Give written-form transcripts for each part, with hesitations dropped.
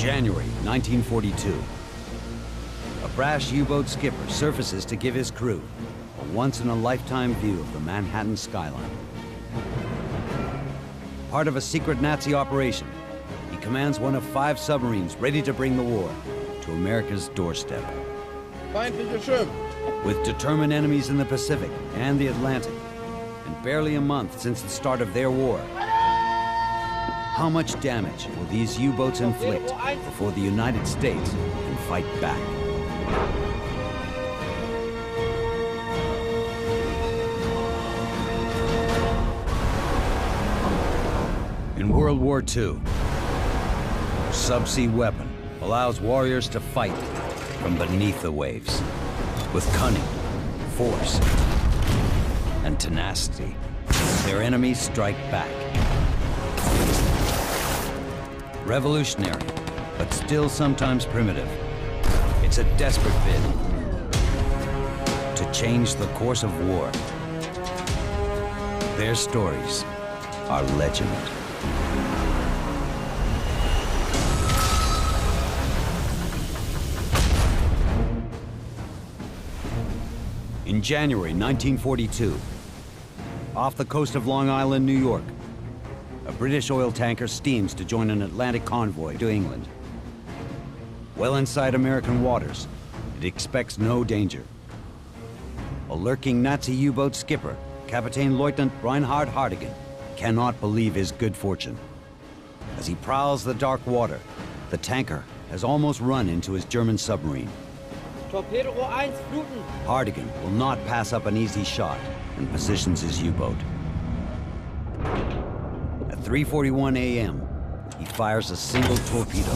January 1942. A brash U-boat skipper surfaces to give his crew a once-in-a-lifetime view of the Manhattan skyline. Part of a secret Nazi operation, he commands one of 5 submarines ready to bring the war to America's doorstep. Feindliche Schiff. With determined enemies in the Pacific and the Atlantic, and barely a month since the start of their war, how much damage will these U-boats inflict before the United States can fight back? In World War II, a subsea weapon allows warriors to fight from beneath the waves with cunning, force, and tenacity. Their enemies strike back. Revolutionary, but still sometimes primitive. It's a desperate bid to change the course of war. Their stories are legend. In January 1942, off the coast of Long Island, New York, a British oil tanker steams to join an Atlantic convoy to England. Well inside American waters, it expects no danger. A lurking Nazi U-boat skipper, Captain Lieutenant Reinhard Hartigan, cannot believe his good fortune. As he prowls the dark water, the tanker has almost run into his German submarine. Torpedo 1, fluten. Hartigan will not pass up an easy shot and positions his U-boat. At 3:41 a.m., he fires a single torpedo.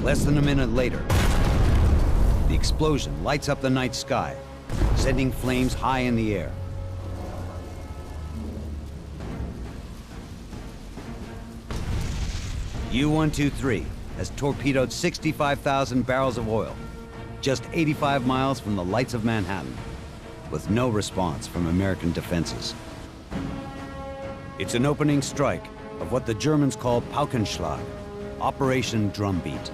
Less than a minute later, the explosion lights up the night sky, sending flames high in the air. U-123 has torpedoed 65,000 barrels of oil, just 85 miles from the lights of Manhattan, with no response from American defenses. It's an opening strike of what the Germans call Paukenschlag, Operation Drumbeat.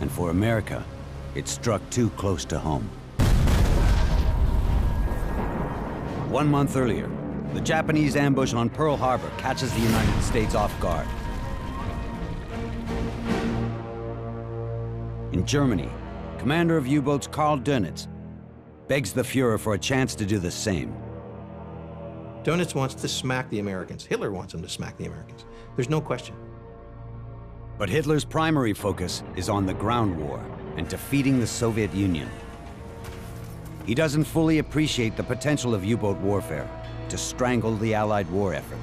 And for America, it struck too close to home. 1 month earlier, the Japanese ambush on Pearl Harbor catches the United States off guard. In Germany, commander of U-boats Karl Dönitz begs the Fuhrer for a chance to do the same. Dönitz wants to smack the Americans. Hitler wants him to smack the Americans. There's no question. But Hitler's primary focus is on the ground war and defeating the Soviet Union. He doesn't fully appreciate the potential of U-boat warfare to strangle the Allied war effort.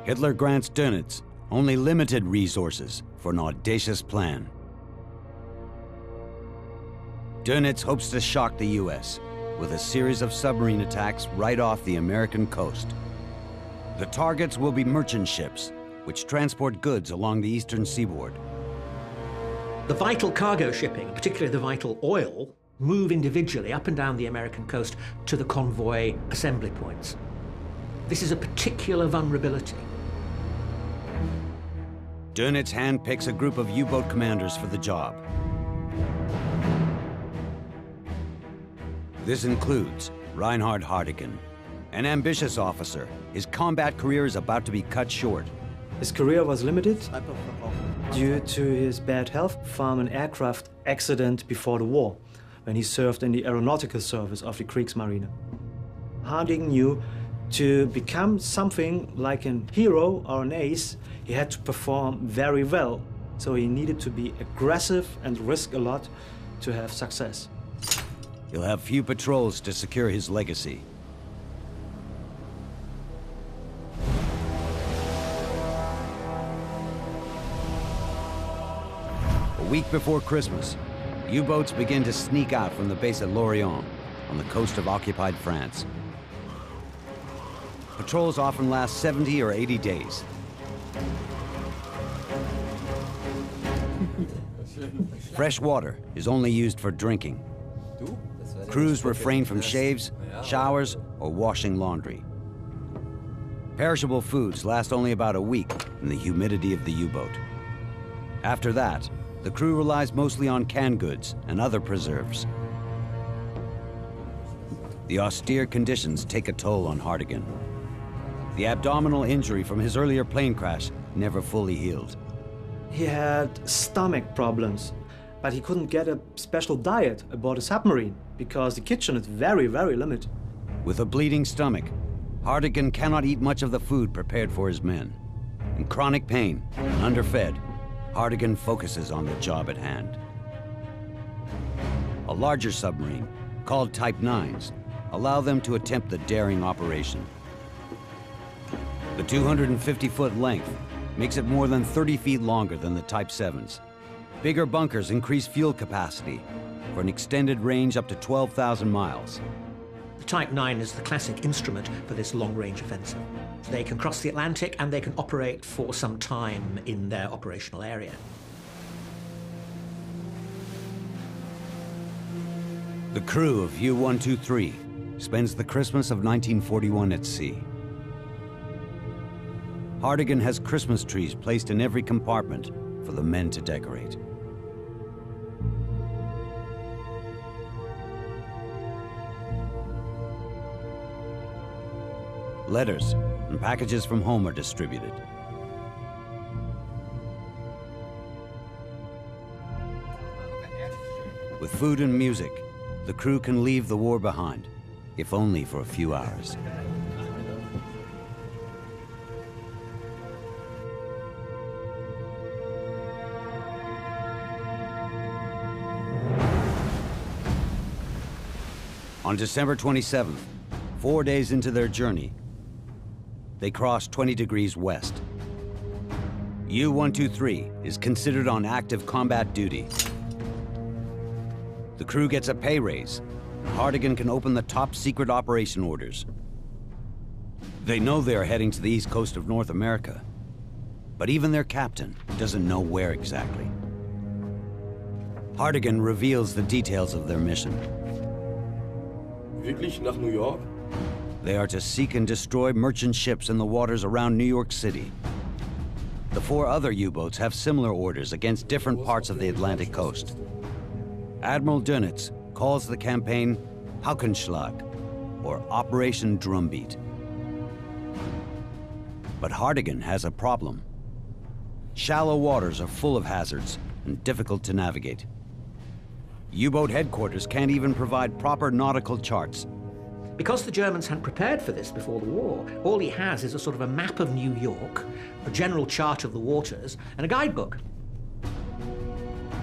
Hitler grants Dönitz only limited resources for an audacious plan. Dönitz hopes to shock the U.S. with a series of submarine attacks right off the American coast. The targets will be merchant ships, which transport goods along the eastern seaboard. The vital cargo shipping, particularly the vital oil, move individually up and down the American coast to the convoy assembly points. This is a particular vulnerability. Dönitz handpicks a group of U-boat commanders for the job. This includes Reinhard Hartigan, an ambitious officer. His combat career is about to be cut short. His career was limited due to his bad health from an aircraft accident before the war, when he served in the aeronautical service of the Kriegsmarine. Hartigan knew to become something like a hero or an ace, he had to perform very well. So he needed to be aggressive and risk a lot to have success. He'll have few patrols to secure his legacy. A week before Christmas, U-boats begin to sneak out from the base at Lorient on the coast of occupied France. Patrols often last 70 or 80 days. Fresh water is only used for drinking. Crews refrain from shaves, showers, or washing laundry. Perishable foods last only about a week in the humidity of the U-boat. After that, the crew relies mostly on canned goods and other preserves. The austere conditions take a toll on Hartigan. The abdominal injury from his earlier plane crash never fully healed. He had stomach problems, but he couldn't get a special diet aboard a submarine because the kitchen is very, very limited. With a bleeding stomach, Hartigan cannot eat much of the food prepared for his men. In chronic pain and underfed, Hartigan focuses on the job at hand. A larger submarine, called Type 9s, allow them to attempt the daring operation. The 250-foot length makes it more than 30 feet longer than the Type 7s. Bigger bunkers increase fuel capacity for an extended range up to 12,000 miles. The Type 9 is the classic instrument for this long-range offensive. They can cross the Atlantic and they can operate for some time in their operational area. The crew of U-123 spends the Christmas of 1941 at sea. Hartigan has Christmas trees placed in every compartment for the men to decorate. Letters and packages from home are distributed. With food and music, the crew can leave the war behind, if only for a few hours. On December 27th, 4 days into their journey, they cross 20 degrees west. U-123 is considered on active combat duty. The crew gets a pay raise, and Hartigan can open the top secret operation orders. They know they are heading to the east coast of North America, but even their captain doesn't know where exactly. Hartigan reveals the details of their mission. Wirklich nach New York? They are to seek and destroy merchant ships in the waters around New York City. The 4 other U-boats have similar orders against different parts of the Atlantic coast. Admiral Dönitz calls the campaign Paukenschlag, or Operation Drumbeat. But Hartigan has a problem. Shallow waters are full of hazards and difficult to navigate. U-boat headquarters can't even provide proper nautical charts. Because the Germans hadn't prepared for this before the war, all he has is a sort of a map of New York, a general chart of the waters, and a guidebook.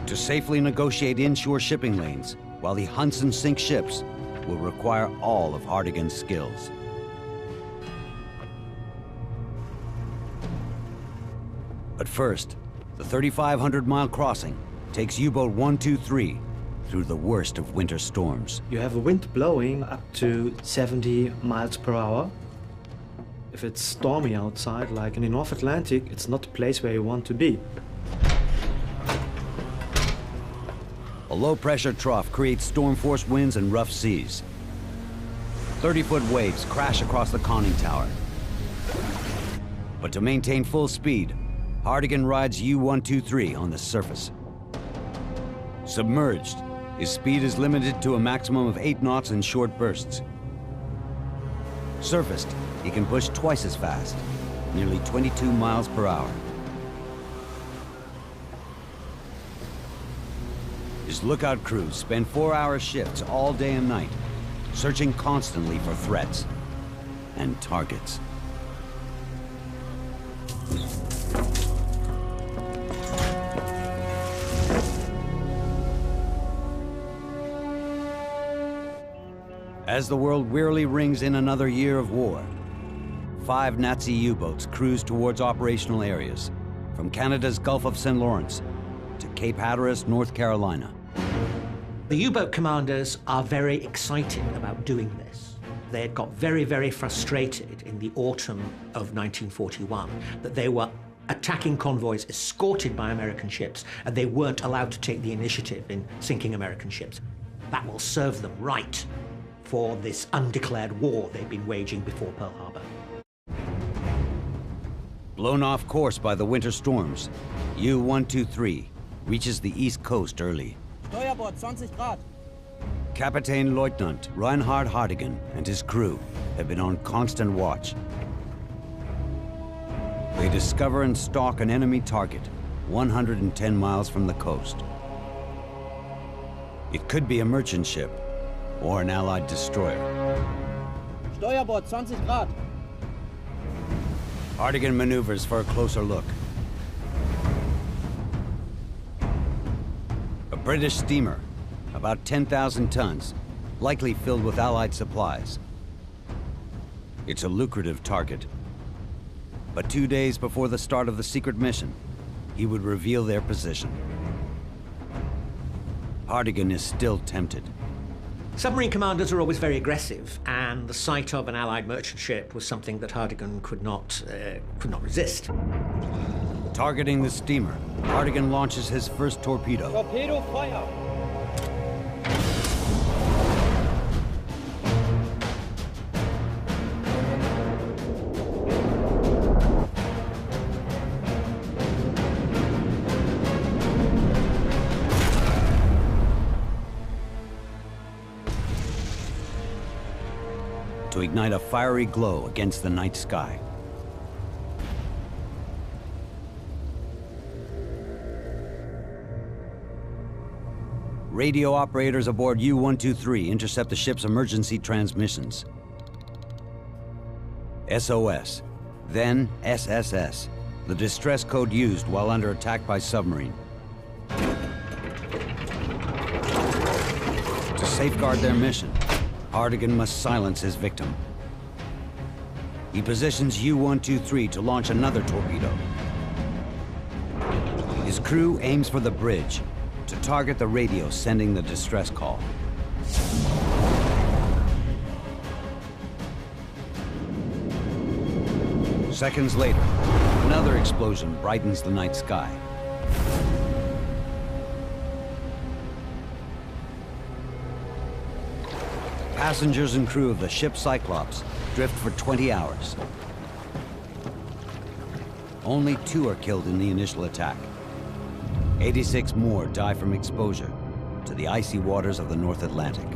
To safely negotiate inshore shipping lanes while he hunts and sinks ships will require all of Hartigan's skills. But first, the 3,500-mile crossing takes U-boat 123 through the worst of winter storms. You have a wind blowing up to 70 miles per hour. If it's stormy outside, like in the North Atlantic, it's not the place where you want to be. A low-pressure trough creates storm-force winds and rough seas. 30-foot waves crash across the conning tower. But to maintain full speed, Hartigan rides U-123 on the surface. Submerged, his speed is limited to a maximum of 8 knots in short bursts. Surfaced, he can push twice as fast, nearly 22 miles per hour. His lookout crews spend 4-hour shifts all day and night, searching constantly for threats and targets. As the world wearily rings in another year of war, 5 Nazi U-boats cruise towards operational areas, from Canada's Gulf of St. Lawrence to Cape Hatteras, North Carolina. The U-boat commanders are very excited about doing this. They had got very, very frustrated in the autumn of 1941 that they were attacking convoys escorted by American ships, and they weren't allowed to take the initiative in sinking American ships. That will serve them right for this undeclared war they've been waging before Pearl Harbor. Blown off course by the winter storms, U-123 reaches the east coast early. Steuerbord 20 Grad. Kapitän Leutnant Reinhard Hartigan and his crew have been on constant watch. They discover and stalk an enemy target 110 miles from the coast. It could be a merchant ship or an Allied destroyer. Steuerbord 20 Grad. Hartigan maneuvers for a closer look. A British steamer, about 10,000 tons, likely filled with Allied supplies. It's a lucrative target. But 2 days before the start of the secret mission, he would reveal their position. Hartigan is still tempted. Submarine commanders are always very aggressive, and the sight of an Allied merchant ship was something that Hartigan could not resist. Targeting the steamer, Hartigan launches his first torpedo. Torpedo fire. To ignite a fiery glow against the night sky. Radio operators aboard U-123 intercept the ship's emergency transmissions. SOS, then SSS, the distress code used while under attack by submarine. To safeguard their mission, Hartigan must silence his victim. He positions U-123 to launch another torpedo. His crew aims for the bridge to target the radio sending the distress call. Seconds later, another explosion brightens the night sky. Passengers and crew of the ship Cyclops drift for 20 hours. Only 2 are killed in the initial attack. 86 more die from exposure to the icy waters of the North Atlantic.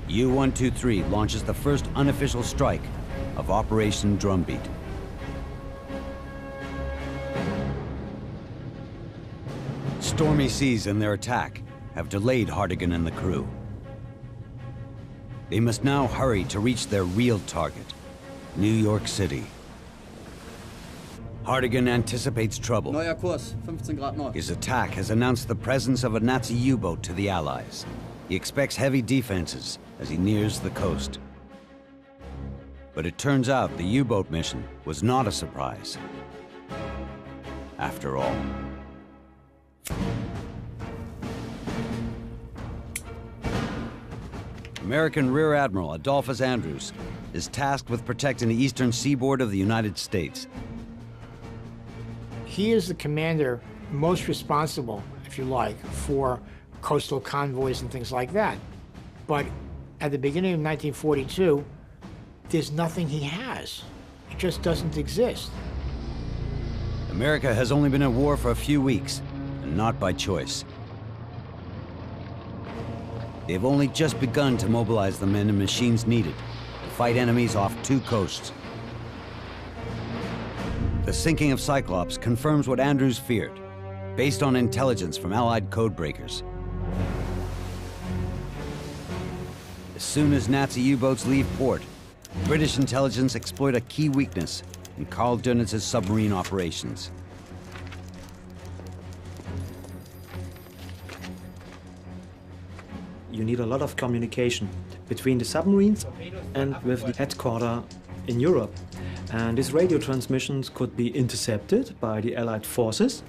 U-123 launches the first unofficial strike of Operation Drumbeat. Stormy seas in their attack have delayed Hartigan and the crew. They must now hurry to reach their real target, New York City. Hartigan anticipates trouble. Neuer Kurs, 15 Grad Nord. His attack has announced the presence of a Nazi U-boat to the Allies. He expects heavy defenses as he nears the coast. But it turns out the U-boat mission was not a surprise, after all. American Rear Admiral Adolphus Andrews is tasked with protecting the eastern seaboard of the United States. He is the commander most responsible, if you like, for coastal convoys and things like that. But at the beginning of 1942, there's nothing he has. It just doesn't exist. America has only been at war for a few weeks, and not by choice. They've only just begun to mobilize the men and machines needed to fight enemies off 2 coasts. The sinking of Cyclops confirms what Andrews feared, based on intelligence from Allied codebreakers. As soon as Nazi U-boats leave port, British intelligence exploit a key weakness in Karl Dönitz's submarine operations. You need a lot of communication between the submarines and with the headquarters in Europe. And these radio transmissions could be intercepted by the Allied forces.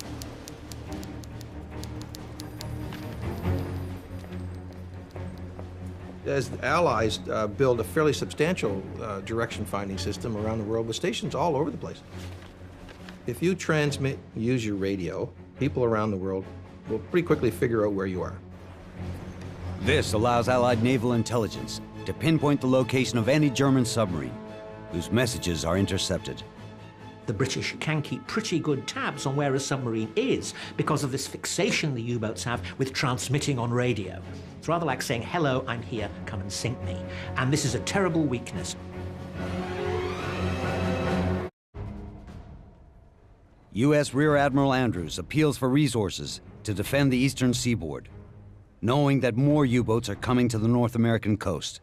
As the Allies build a fairly substantial direction-finding system around the world with stations all over the place. If you transmit, use your radio, people around the world will pretty quickly figure out where you are. This allows Allied naval intelligence to pinpoint the location of any German submarine whose messages are intercepted. The British can keep pretty good tabs on where a submarine is because of this fixation the U-boats have with transmitting on radio. It's rather like saying, hello, I'm here, come and sink me. And this is a terrible weakness. U.S. Rear Admiral Andrews appeals for resources to defend the eastern seaboard, knowing that more U-boats are coming to the North American coast.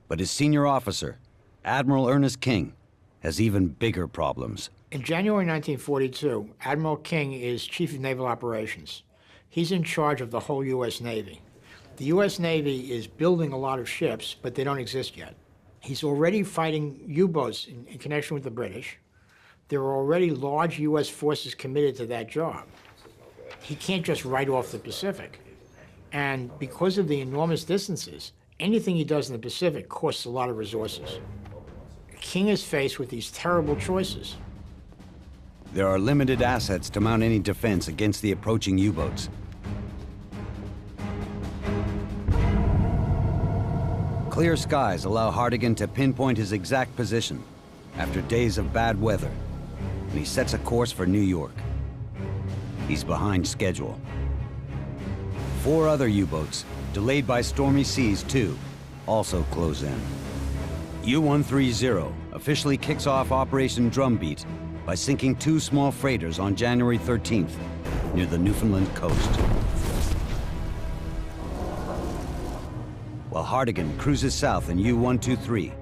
But his senior officer, Admiral Ernest King, has even bigger problems. In January 1942, Admiral King is Chief of Naval Operations. He's in charge of the whole U.S. Navy. The U.S. Navy is building a lot of ships, but they don't exist yet. He's already fighting U-boats in connection with the British. There are already large U.S. forces committed to that job. He can't just write off the Pacific. And because of the enormous distances, anything he does in the Pacific costs a lot of resources. King is faced with these terrible choices. There are limited assets to mount any defense against the approaching U-boats. Clear skies allow Hartigan to pinpoint his exact position after days of bad weather, and he sets a course for New York. He's behind schedule. 4 other U-boats, delayed by stormy seas too, also close in. U-130 officially kicks off Operation Drumbeat by sinking 2 small freighters on January 13th near the Newfoundland coast. While Hartigan cruises south in U-123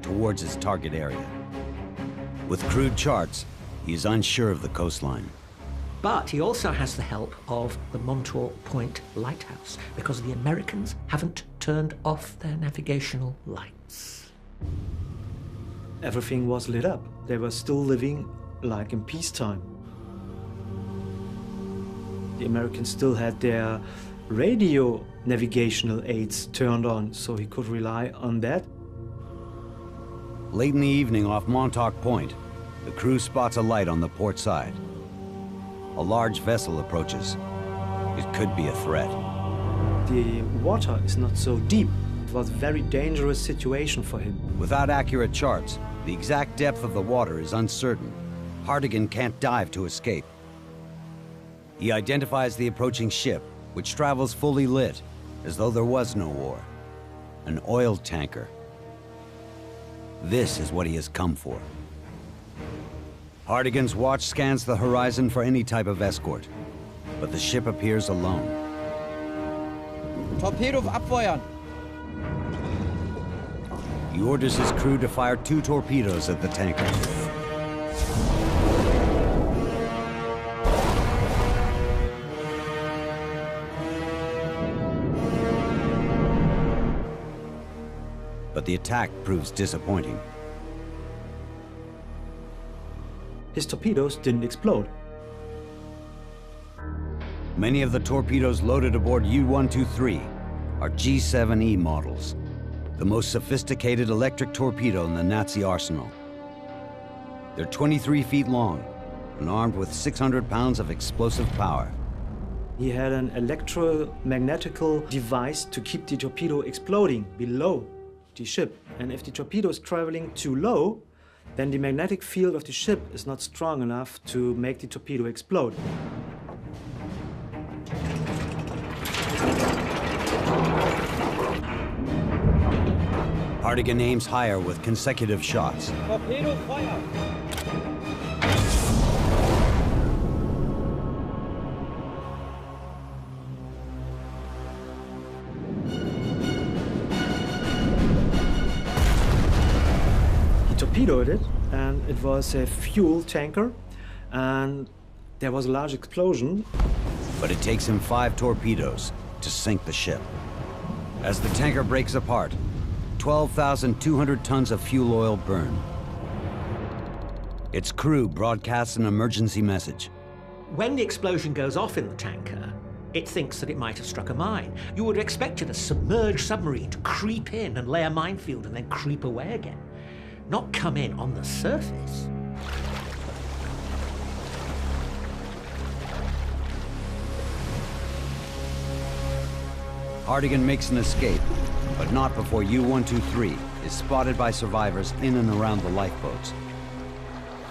towards his target area. With crude charts, he is unsure of the coastline. But he also has the help of the Montauk Point Lighthouse because the Americans haven't turned off their navigational lights. Everything was lit up. They were still living like in peacetime. The Americans still had their radio navigational aids turned on, so he could rely on that. Late in the evening off Montauk Point, the crew spots a light on the port side. A large vessel approaches. It could be a threat. The water is not so deep. It was a very dangerous situation for him. Without accurate charts, the exact depth of the water is uncertain. Hartigan can't dive to escape. He identifies the approaching ship, which travels fully lit, as though there was no war. An oil tanker. This is what he has come for. Hartigan's watch scans the horizon for any type of escort, but the ship appears alone. Torpedo abfeuern! He orders his crew to fire 2 torpedoes at the tanker. But the attack proves disappointing. His torpedoes didn't explode. Many of the torpedoes loaded aboard U-123 are G7E models, the most sophisticated electric torpedo in the Nazi arsenal. They're 23 feet long and armed with 600 pounds of explosive power. He had an electromagnetical device to keep the torpedo exploding below the ship. And if the torpedo is traveling too low, then the magnetic field of the ship is not strong enough to make the torpedo explode. Hartigan aims higher with consecutive shots. Torpedo fire! Torpedoed it, and it was a fuel tanker, and there was a large explosion. But it takes him 5 torpedoes to sink the ship. As the tanker breaks apart, 12,200 tons of fuel oil burn. Its crew broadcasts an emergency message. When the explosion goes off in the tanker, it thinks that it might have struck a mine. You would have expected a submerged submarine to creep in and lay a minefield and then creep away again, not come in on the surface. Hardigan makes an escape, but not before U-123 is spotted by survivors in and around the lifeboats.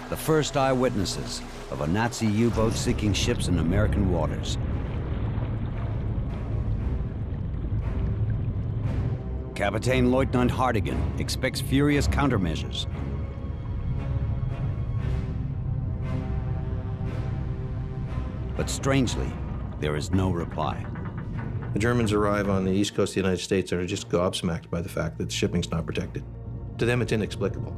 The first eyewitnesses of a Nazi U-boat seeking ships in American waters. Captain Lieutenant Hardigan expects furious countermeasures. But strangely, there is no reply. The Germans arrive on the east coast of the United States and are just gobsmacked by the fact that shipping's not protected. To them, it's inexplicable.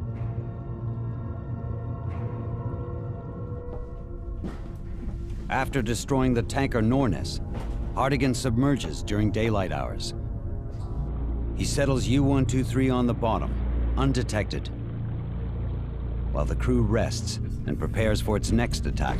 After destroying the tanker Nornes, Hardigan submerges during daylight hours. He settles U-123 on the bottom, undetected, while the crew rests and prepares for its next attack.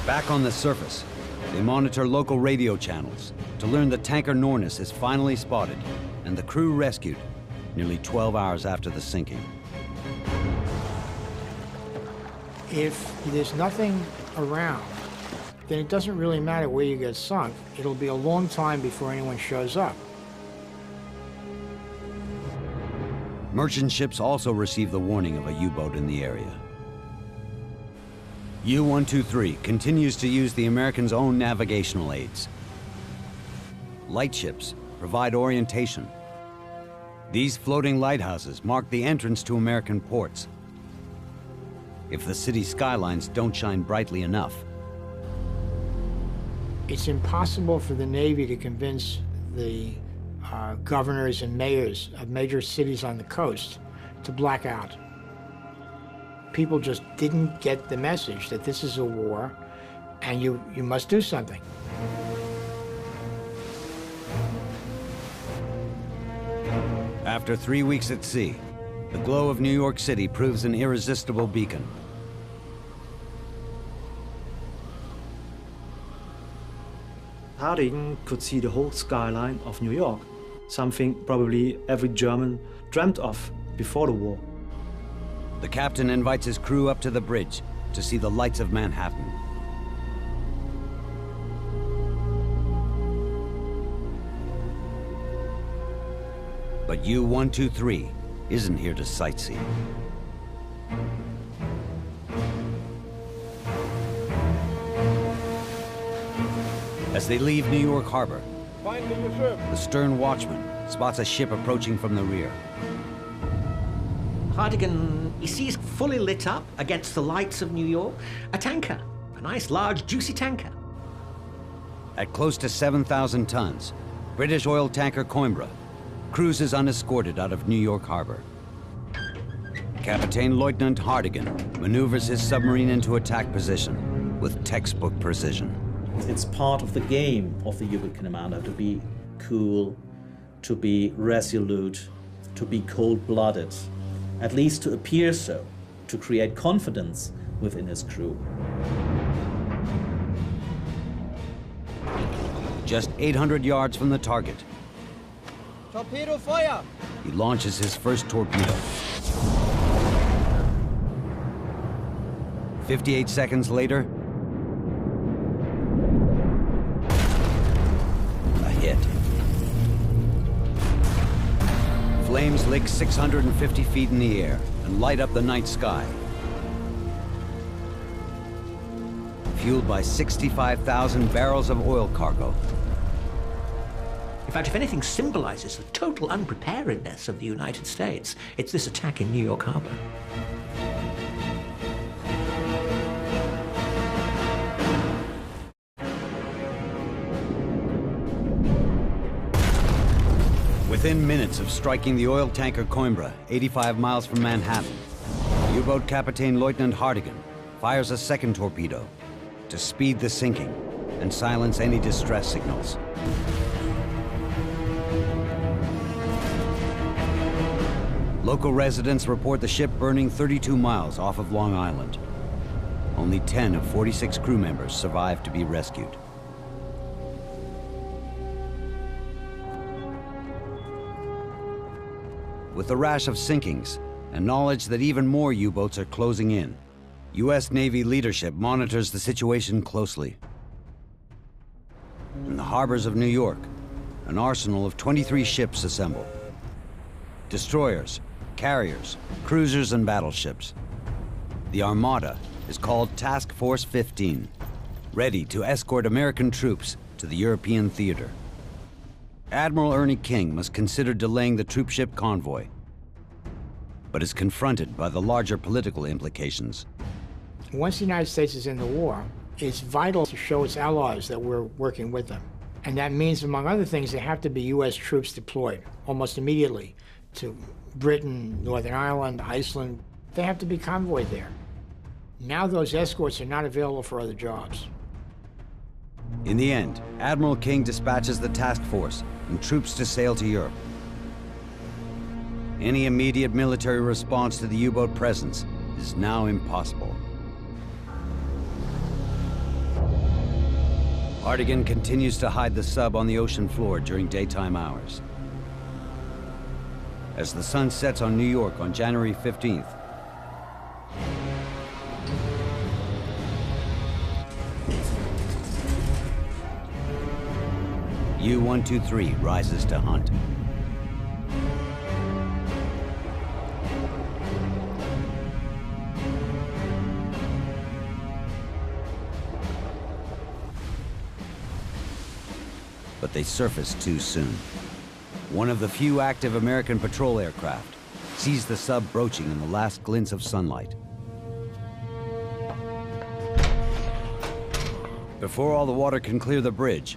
Back on the surface, they monitor local radio channels to learn the tanker Nornes is finally spotted and the crew rescued nearly 12 hours after the sinking. If there's nothing around, then it doesn't really matter where you get sunk. It'll be a long time before anyone shows up. Merchant ships also receive the warning of a U-boat in the area. U-123 continues to use the Americans' own navigational aids. Light ships provide orientation. These floating lighthouses mark the entrance to American ports. If the city skylines don't shine brightly enough, It's impossible for the Navy to convince the governors and mayors of major cities on the coast to black out. People just didn't get the message that this is a war and you must do something. after 3 weeks at sea, the glow of New York City proves an irresistible beacon. Hardigan could see the whole skyline of New York, something probably every German dreamt of before the war. The captain invites his crew up to the bridge to see the lights of Manhattan. But U-123 isn't here to sightsee. As they leave New York Harbor, the stern watchman spots a ship approaching from the rear. Hardigan, he sees fully lit up against the lights of New York, a tanker, a nice, large, juicy tanker. At close to 7,000 tons, British oil tanker Coimbra cruises unescorted out of New York Harbor. Captain Lieutenant Hardigan maneuvers his submarine into attack position with textbook precision. It's part of the game of the U-boat commander to be cool, to be resolute, to be cold-blooded, at least to appear so, to create confidence within his crew. Just 800 yards from the target, Torpedo fire! he launches his first torpedo. 58 seconds later, a hit. Flames lick 650 feet in the air and light up the night sky. Fueled by 65,000 barrels of oil cargo. In fact, if anything symbolizes the total unpreparedness of the United States, it's this attack in New York Harbor. Within minutes of striking the oil tanker Coimbra, 85 miles from Manhattan, U-boat Captain Lieutenant Hardigan fires a second torpedo to speed the sinking and silence any distress signals. Local residents report the ship burning 32 miles off of Long Island. Only 10 of 46 crew members survived to be rescued. with the rash of sinkings and knowledge that even more U-boats are closing in, U.S. Navy leadership monitors the situation closely. In the harbors of New York, an arsenal of 23 ships assemble. Destroyers, carriers, cruisers, and battleships. The Armada is called Task Force 15, ready to escort American troops to the European theater. Admiral Ernie King must consider delaying the troopship convoy, but is confronted by the larger political implications. Once the United States is in the war, it's vital to show its allies that we're working with them. And that means, among other things, there have to be U.S. troops deployed almost immediately to Britain, Northern Ireland, Iceland. They have to be convoyed there. Now those escorts are not available for other jobs. In the end, Admiral King dispatches the task force and troops to sail to Europe. Any immediate military response to the U-boat presence is now impossible. Hartigan continues to hide the sub on the ocean floor during daytime hours. As the sun sets on New York on January 15th, U-123 rises to hunt. But they surface too soon. One of the few active American patrol aircraft sees the sub broaching in the last glints of sunlight. Before all the water can clear the bridge,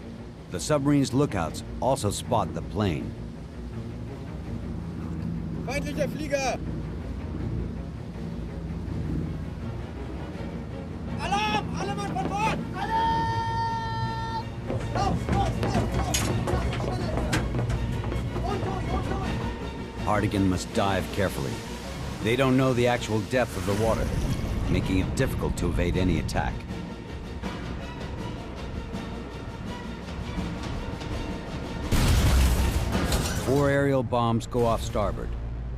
the submarine's lookouts also spot the plane. Feindlicher Flieger! Alarm! Alle Mann von Bord! Alarm! Hartigan must dive carefully. They don't know the actual depth of the water, making it difficult to evade any attack. Four aerial bombs go off starboard,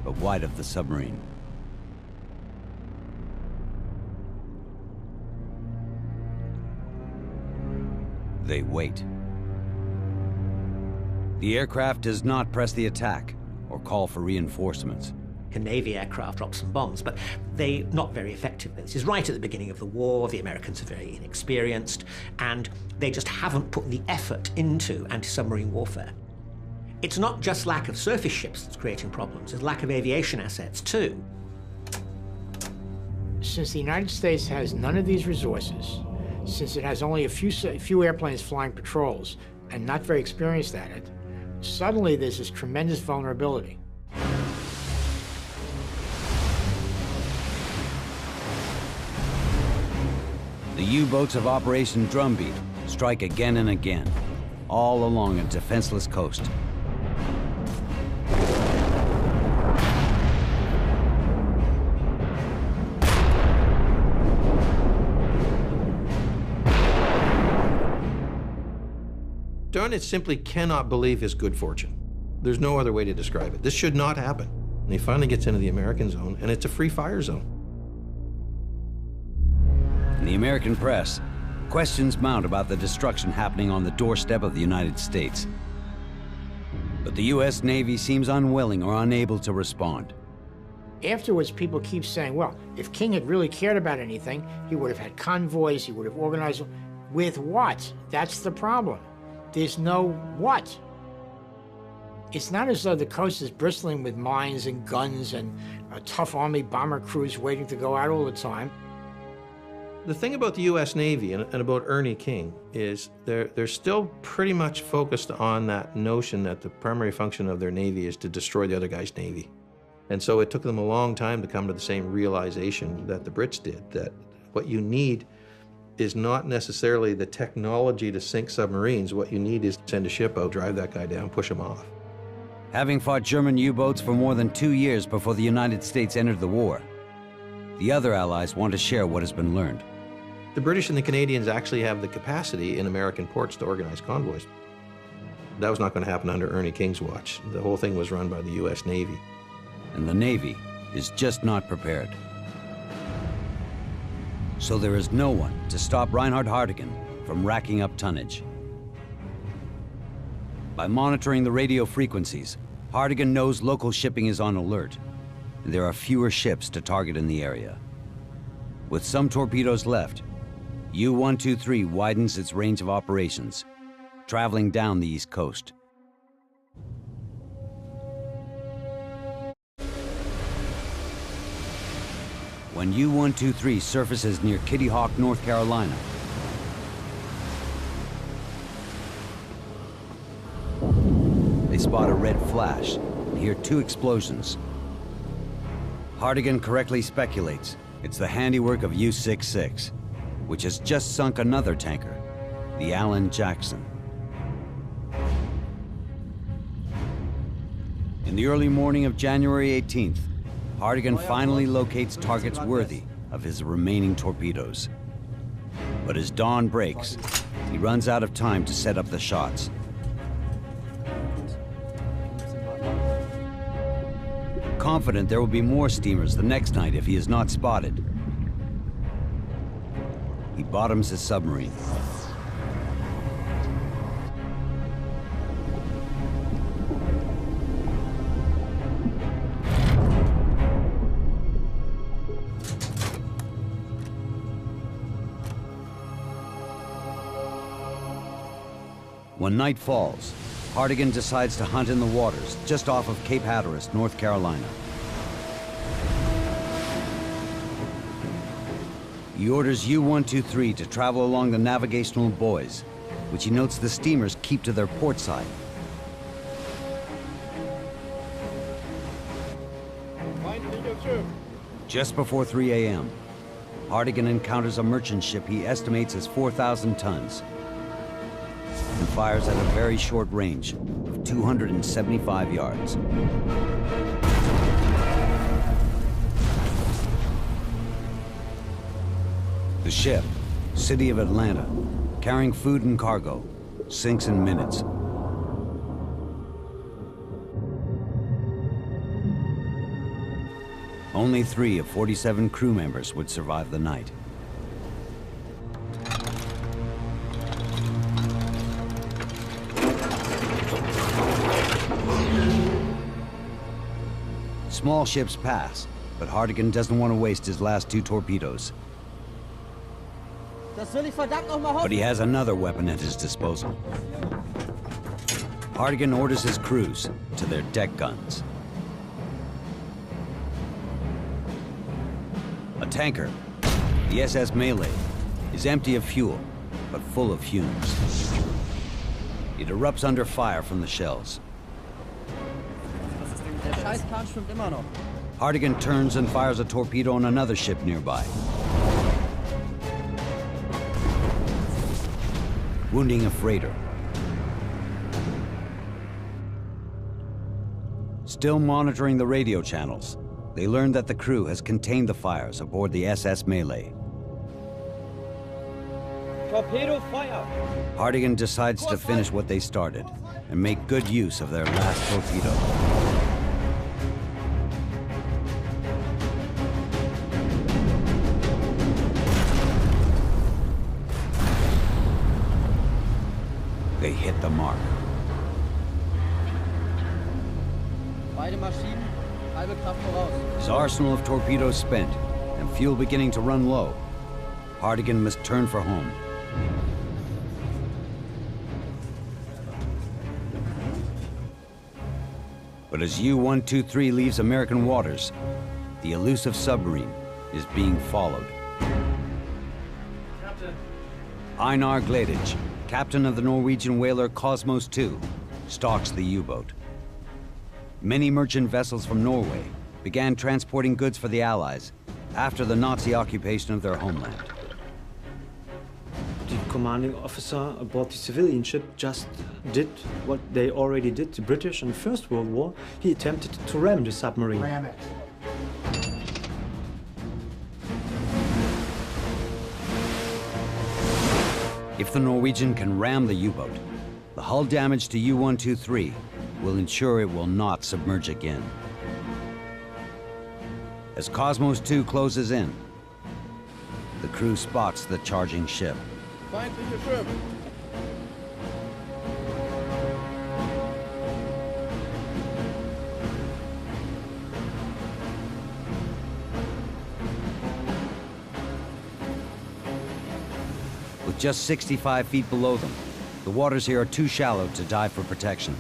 but wide of the submarine. They wait. The aircraft does not press the attack or call for reinforcements. A Navy aircraft dropped some bombs, but they're not very effective. This is right at the beginning of the war. The Americans are very inexperienced, and they just haven't put the effort into anti-submarine warfare. It's not just lack of surface ships that's creating problems, there's lack of aviation assets too. Since the United States has none of these resources, since it has only a few airplanes flying patrols and not very experienced at it, suddenly there's this tremendous vulnerability. The U-boats of Operation Drumbeat strike again and again, all along a defenseless coast. Dunn simply cannot believe his good fortune. There's no other way to describe it. This should not happen. And he finally gets into the American zone, and it's a free fire zone. In the American press, questions mount about the destruction happening on the doorstep of the United States. But the U.S. Navy seems unwilling or unable to respond. Afterwards, people keep saying, well, if King had really cared about anything, he would have had convoys, he would have organized. With what? That's the problem. There's no what. It's not as though the coast is bristling with mines and guns and tough Army bomber crews waiting to go out all the time. The thing about the U.S. Navy and about Ernie King is they're still pretty much focused on that notion that the primary function of their Navy is to destroy the other guy's Navy. And so it took them a long time to come to the same realization that the Brits did, that what you need is not necessarily the technology to sink submarines. What you need is to send a ship out, drive that guy down, push him off. Having fought German U-boats for more than 2 years before the United States entered the war, the other allies want to share what has been learned. The British and the Canadians actually have the capacity in American ports to organize convoys. That was not going to happen under Ernie King's watch. The whole thing was run by the U.S. Navy. and the Navy is just not prepared. So there is no one to stop Reinhard Hartigan from racking up tonnage. By monitoring the radio frequencies, Hartigan knows local shipping is on alert, and there are fewer ships to target in the area. With some torpedoes left, U-123 widens its range of operations, traveling down the East Coast. When U-123 surfaces near Kitty Hawk, North Carolina, they spot a red flash and hear two explosions. Hartigan correctly speculates it's the handiwork of U-66, which has just sunk another tanker, the Alan Jackson. In the early morning of January 18th, Hartigan finally locates targets worthy of his remaining torpedoes. But as dawn breaks, he runs out of time to set up the shots. Confident there will be more steamers the next night if he is not spotted, he bottoms his submarine. When night falls, Hartigan decides to hunt in the waters just off of Cape Hatteras, North Carolina. He orders U-123 to travel along the navigational buoys, which he notes the steamers keep to their port side. Just before 3 a.m., Hartigan encounters a merchant ship he estimates as 4,000 tons and fires at a very short range of 275 yards. The ship, City of Atlanta, carrying food and cargo, sinks in minutes. Only 3 of 47 crew members would survive the night. Small ships pass, but Hartigan doesn't want to waste his last 2 torpedoes. But he has another weapon at his disposal. Hartigan orders his crews to their deck guns. A tanker, the SS Melee, is empty of fuel, but full of fumes. It erupts under fire from the shells. Hartigan turns and fires a torpedo on another ship nearby, wounding a freighter. Still monitoring the radio channels, they learn that the crew has contained the fires aboard the SS Melee. Torpedo fire! Hartigan decides to finish what they started and make good use of their last torpedo. They hit the mark. His arsenal of torpedoes spent and fuel beginning to run low, Hartigan must turn for home. But as U-123 leaves American waters, the elusive submarine is being followed. Captain. Einar Gleditsch, captain of the Norwegian whaler Cosmos II, stalks the U-boat. Many merchant vessels from Norway began transporting goods for the Allies after the Nazi occupation of their homeland. The commanding officer aboard the civilian ship just did what they already did the British in the First World War. He attempted to ram the submarine. Ram it. If the Norwegian can ram the U-boat, the hull damage to U-123 will ensure it will not submerge again. As Cosmos II closes in, the crew spots the charging ship. Feindliche Schiff. With just 65 feet below them, the waters here are too shallow to dive for protection.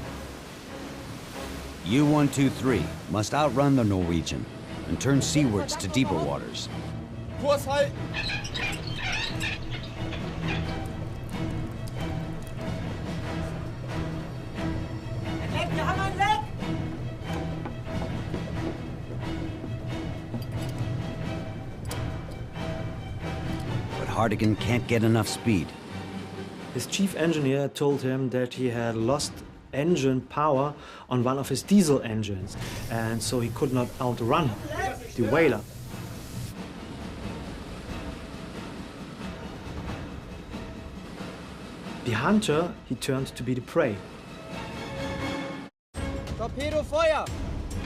U-123 must outrun the Norwegian and turn seawards to deeper waters. Kurs halten. Leck, wir haben ein Leck! But Hardigan can't get enough speed. His chief engineer told him that he had lost engine power on one of his diesel engines, and so he could not outrun the whaler. The hunter, he turned to be the prey. Torpedo Feuer!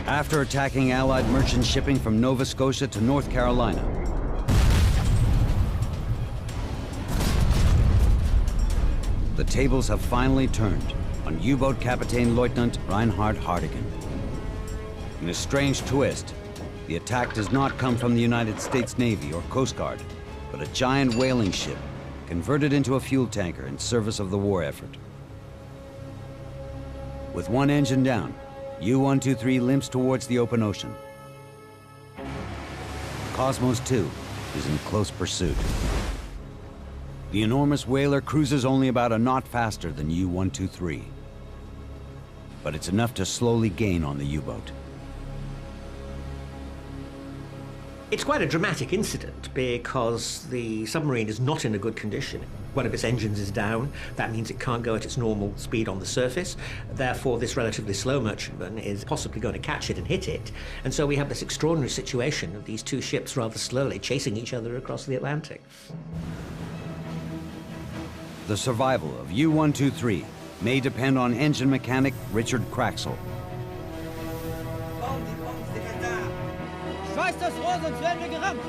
After attacking Allied merchant shipping from Nova Scotia to North Carolina, the tables have finally turned on U-boat Captain Lieutenant Reinhard Hardigan. In a strange twist, the attack does not come from the United States Navy or Coast Guard, but a giant whaling ship converted into a fuel tanker in service of the war effort. With one engine down, U-123 limps towards the open ocean. Cosmos II is in close pursuit. The enormous whaler cruises only about a knot faster than U-123, but it's enough to slowly gain on the U-boat. It's quite a dramatic incident because the submarine is not in a good condition. One of its engines is down. That means it can't go at its normal speed on the surface. Therefore, this relatively slow merchantman is possibly going to catch it and hit it. And so we have this extraordinary situation of these two ships rather slowly chasing each other across the Atlantic. The survival of U-123 may depend on engine mechanic Richard Kraxel. Schweiß das Rohr, sonst werden wir gerammt!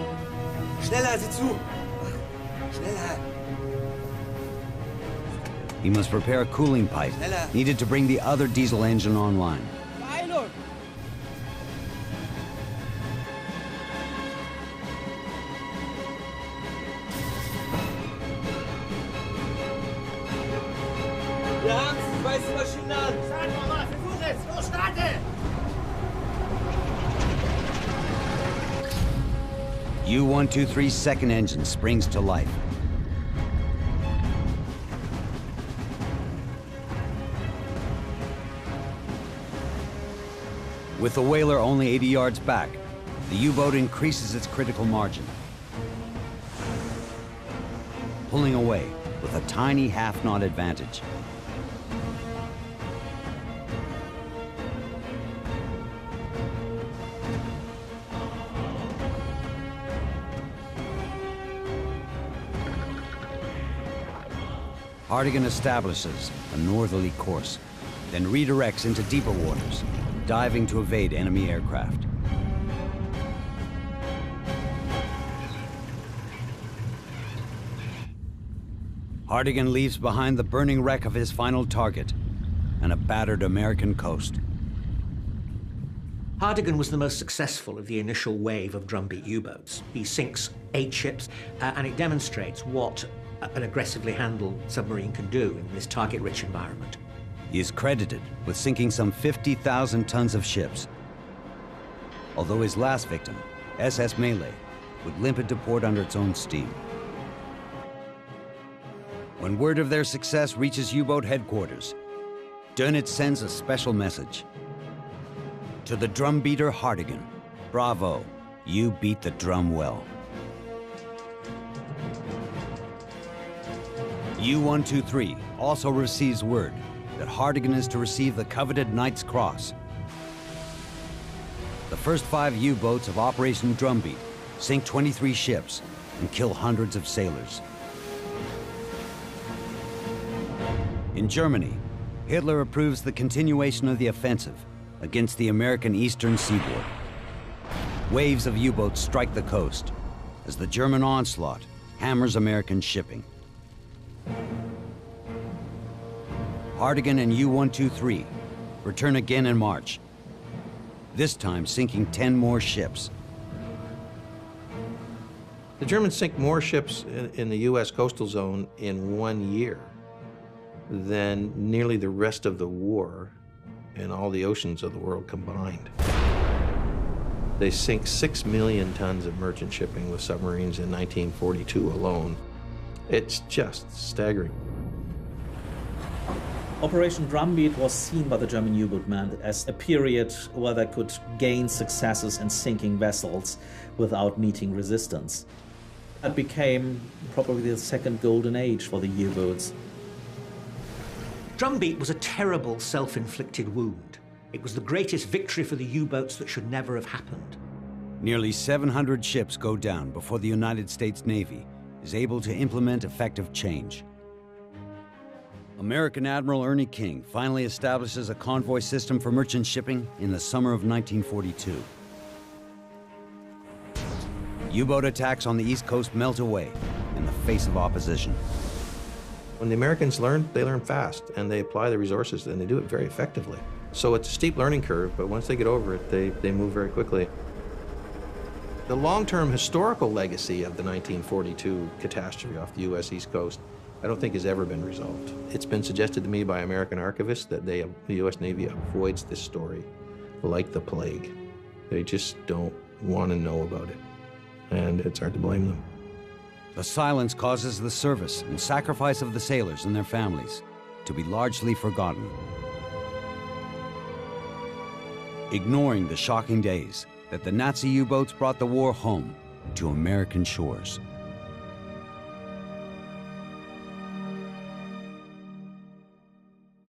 Schneller, sieh zu! Schneller! He must prepare a cooling pipe needed to bring the other diesel engine online. Beeilung! Wir haben's! Schmeiß die Maschinen an! Start nochmal, versuch es! Los, starte! U-123's second engine springs to life. With the whaler only 80 yards back, the U-boat increases its critical margin, pulling away with a tiny half-knot advantage. Hardigan establishes a northerly course, then redirects into deeper waters, diving to evade enemy aircraft. Hardigan leaves behind the burning wreck of his final target and a battered American coast. Hardigan was the most successful of the initial wave of drumbeat U-boats. He sinks 8 ships, and it demonstrates what an aggressively handled submarine can do in this target-rich environment. He is credited with sinking some 50,000 tons of ships. Although his last victim, SS Melee, would limp into port under its own steam. When word of their success reaches U-boat headquarters, Dönitz sends a special message. To the drumbeater Hardigan, bravo, you beat the drum well. U-123 also receives word that Hardigan is to receive the coveted Knight's Cross. The first 5 U-boats of Operation Drumbeat sink 23 ships and kill hundreds of sailors. In Germany, Hitler approves the continuation of the offensive against the American eastern seaboard. Waves of U-boats strike the coast as the German onslaught hammers American shipping. Hardigan and U-123 return again in March, this time sinking 10 more ships. The Germans sink more ships in the U.S. coastal zone in 1 year than nearly the rest of the war and all the oceans of the world combined. They sink 6 million tons of merchant shipping with submarines in 1942 alone. It's just staggering. Operation Drumbeat was seen by the German U-boat men as a period where they could gain successes in sinking vessels without meeting resistance. It became probably the second golden age for the U-boats. Drumbeat was a terrible self-inflicted wound. It was the greatest victory for the U-boats that should never have happened. Nearly 700 ships go down before the United States Navy is able to implement effective change. American Admiral Ernie King finally establishes a convoy system for merchant shipping in the summer of 1942. U-boat attacks on the East Coast melt away in the face of opposition. When the Americans learn, they learn fast, and they apply the resources, and they do it very effectively. So it's a steep learning curve, but once they get over it, they move very quickly. The long-term historical legacy of the 1942 catastrophe off the U.S. East Coast, I don't think has ever been resolved. It's been suggested to me by American archivists that the U.S. Navy avoids this story like the plague. They just don't want to know about it, and it's hard to blame them. The silence causes the service and sacrifice of the sailors and their families to be largely forgotten, ignoring the shocking days that the Nazi U-boats brought the war home to American shores.